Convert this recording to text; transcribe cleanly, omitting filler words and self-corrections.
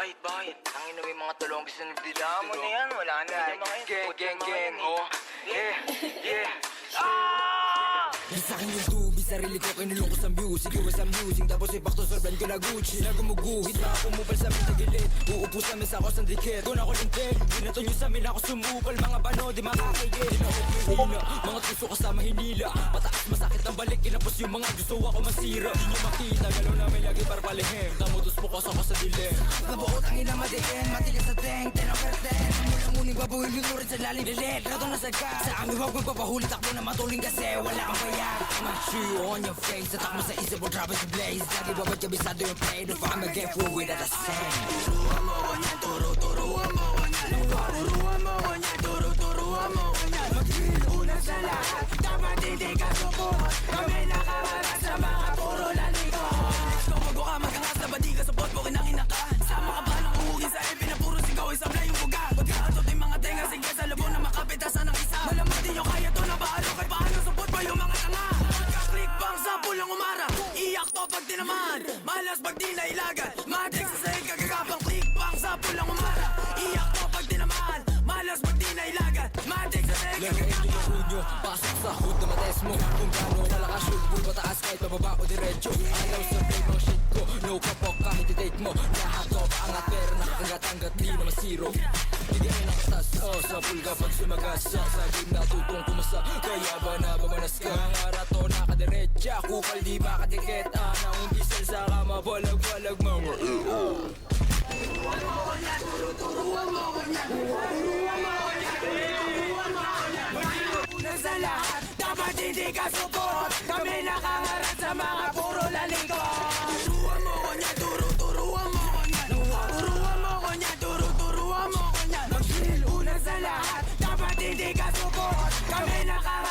Bakit? Tangin na may mga tulong gusto nagdila mo na yan. Wala na. Gang, oh. Yeah. Sa akin yung tubig, sarili ko kinulong ko sa music. Iwas ang music, tapos ay back to solve ko na Gucci. Na gumuguhit, na pumupal sa amin sa gilid. Uupo sa mesa ko sa dikit. Doon ako lintik, binato nyo sa amin ako sumupal. Mga bano, di makakaigit. Di na ako pihina, mga tuso kasama hinila. Mataas masakit ang balik, kinapos yung mga gusto ako masira. Di nyo makita, galaw namin lagi para palihim. Tamutos po kasi ako sa dilim. Nabuot ang ina madiin, matigas sa teng, 10 over 10. Muling babuhin yung lurid sa lalim lilit. Rato na sagka, sa amin huwag magpapahuli. Takbo na matuling kasi wala kang bayad. I'ma chew you on your face. Tatak mo sa isip mo, drop it to blaze. Lagi babad kabisado yung play. If I'ma get through with it, I say turuan mo ko niyan, turuan mo ko niyan. Turuan mo ko niyan, turuan mo ko niyan. Mag-feel una sa lahat, dapat hindi ka support. Kami nakaharap sa mga puro lalikot. Tumago ka, magangas na badi ka, support mo kinangina ka. Sama ka ba ng uhugin sa ipin na puro sigaw, isang na yung buga. Pagkaatot yung mga tenga, sige sa labo na makapitasan ng isa. Malamang di nyo kaya to na baalo, kay paano support mo yung mga tanga. Pagka-click bang sa pulang umara, iyak to pag tinaman. Malas pag di nailagan, matik sa sahig kagagapang. Click bang sa pulang umara, iyak to pag tinaman. Malas pag di nailagan, matik sa sahig kagagapang. Pasok sa hood na mates mo, kung gano'n kalakas shoot mo mataas kahit pababa o diretso. Alaw sa play mo shit ko, no kapok kahit i-take mo. Lahat to paangat pero nakatanggap-tanggap di naman zero. Hindi ay nakatas, sa pool kapag sumagasa. Sa game natutong kumasa, kaya ba nabamanas ka? Mga rato nakadiretsa, kupal di makadikit. Nang umbisal sa kama, balag-balag mga turuan mo ko niyan, turuan mo ko niyan. Turuan mo ko niyan, turuan mo ko niyan. Una sa lahat, dapat hindi ka support. Kami nakaharap sa mga puro lalikot. Turuan mo ko niyan, turuan mo ko niyan. Turuan mo ko niyan, turuan mo ko niyan. Mag-feel una sa lahat, dapat hindi ka support. Kami nakaharap